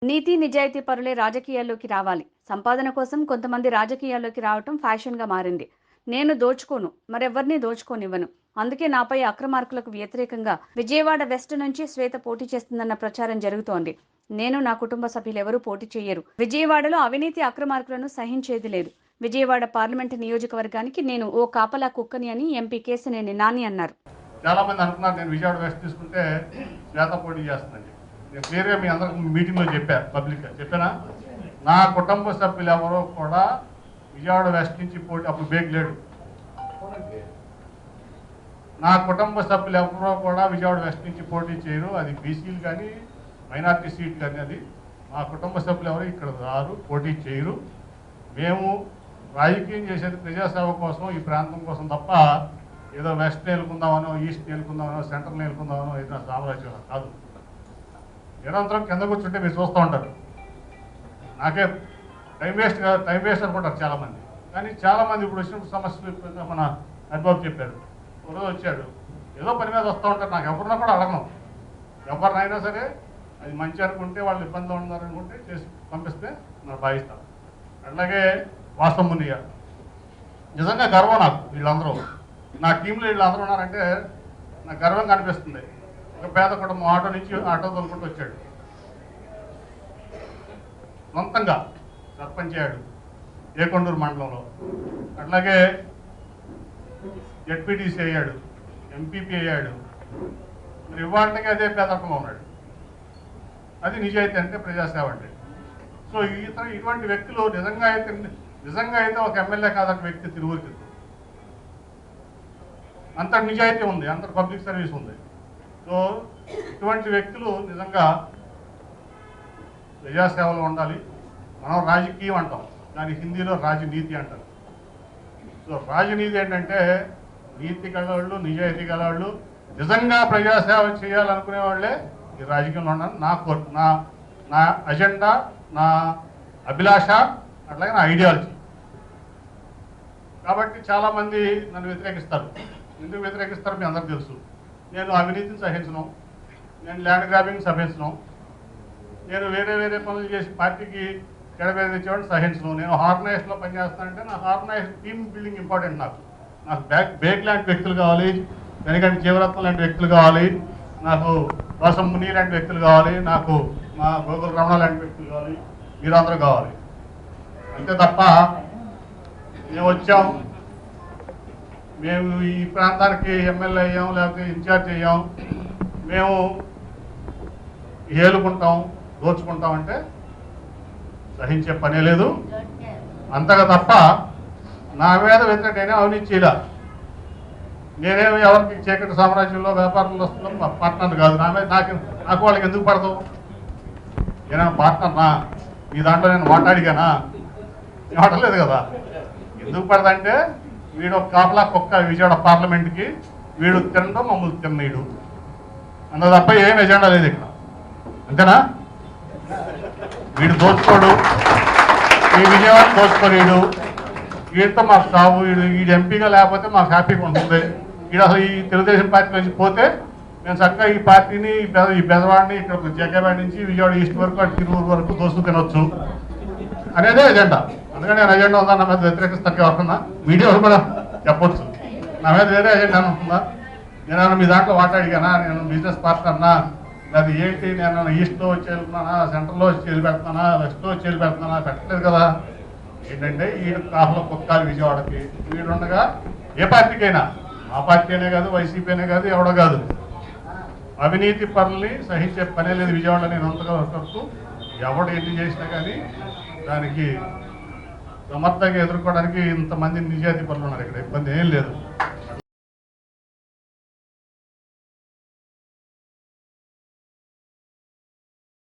నీతి నిజాయితీ పరులే రాజకీయాల్లోకి రావాలి. సంపాదన కోసం కొంతమంది రాజకీయాల్లోకి రావటం ఫ్యాషన్గా మారింది. నేను దోచుకోను, మరెవ్వరినీ దోచుకోనివ్వను. అందుకే నాపై అక్రమార్కులకు వ్యతిరేకంగా విజయవాడ వెస్ట్ నుంచి శ్వేత పోటీ చేస్తుందన్న ప్రచారం జరుగుతోంది. నేను, నా కుటుంబ సభ్యులెవరూ పోటీ చేయరు. విజయవాడలో అవినీతి అక్రమార్కులను సహించేది లేదు. విజయవాడ పార్లమెంటు నియోజకవర్గానికి నేను ఓ కాపలా కుక్కని అని ఎంపీ కేశినేని నాని అన్నారు. చాలా మంది అనుకున్నారు నేను విజయవాడ వెస్ట్ తీసుకుంటే శ్వేత పోటీ చేస్తుందని. నేను క్లియర్గా మీ అందరికి మీటింగ్లో చెప్పాను, పబ్లిక్గా చెప్పానా. నా కుటుంబ సభ్యులు ఎవరో కూడా విజయవాడ వెస్ట్ నుంచి పోటీ, అప్పుడు బేగ్ లేడు, నా కుటుంబ సభ్యులు ఎవరో కూడా విజయవాడ వెస్ట్ నుంచి పోటీ చేయరు. అది బీసీలు కానీ మైనార్టీ సీట్ కానీ అది మా కుటుంబ సభ్యులు ఎవరు ఇక్కడ రారు, పోటీ చేయరు. మేము రాజకీయం చేసేది ప్రజాసేవ కోసం, ఈ ప్రాంతం కోసం తప్ప ఏదో వెస్ట్ నేలుకుందామనో, ఈస్ట్ నేలుకుందామనో, సెంట్రల్ నేలుకుందామనో ఏదైనా సామ్రాజ్యం కాదు. నిరంతరం కింద కూర్చుంటే మీరు చూస్తూ ఉంటారు. నాకే టైం వేస్ట్ అనుకుంటారు చాలామంది. కానీ చాలామంది ఇప్పుడు వచ్చినప్పుడు సమస్యలు మన హరిబాబు చెప్పారు. ఒకరోజు వచ్చాడు, ఏదో పని మీద వస్తూ ఉంటారు. నాకు ఎవరినా కూడా అడగను, ఎవరినైనా సరే అది మంచి అనుకుంటే, వాళ్ళు ఇబ్బందులు ఉన్నారనుకుంటే చేసి పంపిస్తే మనం భావిస్తాం. అట్లాగే వాసం మునియ నిజంగా గర్వం నాకు. వీళ్ళందరూ నా టీంలో వీళ్ళందరూ ఉన్నారంటే నాకు గర్వంగా అనిపిస్తుంది. ఒక పేద కుటుంబం ఆటో నుంచి ఆటో తోలుకుంటూ వచ్చాడు, సొంతంగా సర్పంచ్ అయ్యాడు ఏకొండూరు మండలంలో. అట్లాగే జెడ్పీటీసీ అయ్యాడు, ఎంపీపీ అయ్యాడు. మరి ఇవాళకి అదే పేదరికంలో ఉన్నాడు. అది నిజాయితీ అంటే, ప్రజాసేవ అంటే. సో ఇటువంటి వ్యక్తులు నిజంగా అయితే ఒక ఎమ్మెల్యే కాదంటే వ్యక్తి తిరుగురికి అంత నిజాయితీ ఉంది, అంత పబ్లిక్ సర్వీస్ ఉంది. సో ఇటువంటి వ్యక్తులు నిజంగా ప్రజాసేవలో ఉండాలి. మనం రాజకీయం అంటాం, దాని హిందీలో రాజనీతి అంటారు. సో రాజనీతి ఏంటంటే నీతి గలవాళ్ళు, నిజాయితీ గలవాళ్ళు, నిజంగా ప్రజాసేవ చేయాలనుకునే వాళ్ళే ఈ రాజకీయంలో ఉండాలి. నా అజెండా, నా అభిలాష, అట్లాగే నా ఐడియాలజీ. కాబట్టి చాలామంది నన్ను వ్యతిరేకిస్తారు. ఎందుకు వ్యతిరేకిస్తారు మీ అందరికీ తెలుసు. నేను అవినీతిని సహించను, నేను ల్యాండ్ గ్రాబింగ్ సహించను, నేను వేరే పనులు చేసి పార్టీకి చెడపేద తెచ్చేవాడిని సహించను. నేను ఆర్గనైజేషన్లో పనిచేస్తానంటే నా ఆర్గనైజేషన్ టీమ్ బిల్డింగ్ ఇంపార్టెంట్. నాకు బేగ్ లాంటి వ్యక్తులు కావాలి, వెనకంటి జీవరత్నం లాంటి వ్యక్తులు కావాలి, నాకు వాసం ముని లాంటి వ్యక్తులు కావాలి, నాకు మా గోకుల రమణ లాంటి వ్యక్తులు కావాలి, మీరందరూ కావాలి. అంతే తప్ప మేము వచ్చాం, మేము ఈ ప్రాంతానికి ఎమ్మెల్యే అయ్యాం, లేకపోతే ఇన్ఛార్జ్ అయ్యాం, మేము ఏలుకుంటాం, దోచుకుంటాం అంటే సహించే పనే లేదు. అంతగా తప్ప నా మీద వ్యతిరేకైనా అవినీతి చేయలే. నేనేమి ఎవరికి చీకటి సామ్రాజ్యంలో వ్యాపారంలో వస్తున్నా పార్ట్నర్ కాదు. నా మీద నాకు వాళ్ళకి ఎందుకు పడతావు? ఏమైనా పార్ట్నర్నా? మీ దాంట్లో నేను మాట్లాడిగానా? మాట్లాడలేదు కదా. ఎందుకు పడదంటే వీడు ఒక కాపలా కుక్క విజయవాడ పార్లమెంట్కి, వీడు తినడం మమ్మల్ని తిన్నీడు అంత తప్ప ఏం ఎజెండా లేదు ఇక్కడ. అంతేనా? వీడు దోచుకోడు, ఈ విజయవాడ దోచుకోలేడు, వీడితో మాకు సాగు, వీడు ఎంపీగా లేకపోతే మాకు హ్యాపీగా ఉంటుంది. వీడు అసలు ఈ తెలుగుదేశం పార్టీ నుంచి పోతే మేము చక్కగా ఈ పార్టీని, ఈ బెదవాడిని ఇక్కడ జగ్గేవాడి నుంచి విజయవాడ ఈస్ట్ వరకు, అటు తిరువురు వరకు దోస్తూ తినొచ్చు అనేదే ఎజెండా. అందుకని నేను ఎజెండా ఉందా నా మీద వ్యతిరేకిస్తాను ఎవరన్నా మీడియాలో కూడా చెప్పొచ్చు. నా మీద వేరే ఎజెండా ఉంటుందా? నేను మీ దాంట్లో మాట్లాడిగానా? నేను బిజినెస్ పార్ట్నర్నా? అది ఏంటి? నేను ఈస్ట్లో వచ్చి వెళ్తున్నానా, సెంట్రల్లో వచ్చి వెళ్ళి పెడుతున్నానా, వెస్ట్లో వచ్చి వెళ్ళి పెడుతున్నానా? పెట్టలేదు కదా. ఏంటంటే వీడు కాపులో కుక్కాలి విజయవాడకి. వీడుండగా ఏ పార్టీకైనా, మా పార్టీ అనే కాదు, వైసీపీ అనే కాదు, ఎవడో కాదు, అవినీతి పనుల్ని సహించే పనే లేదు విజయవాడలో. నేను అంతగా వస్తూ ఎవడు ఎన్ని చేసినా కానీ దానికి సమర్థంగా ఎదుర్కోవడానికి ఇంతమంది నిజాయితీ పనులు ఉన్నారు. ఇక్కడ ఇబ్బంది ఏం లేదు.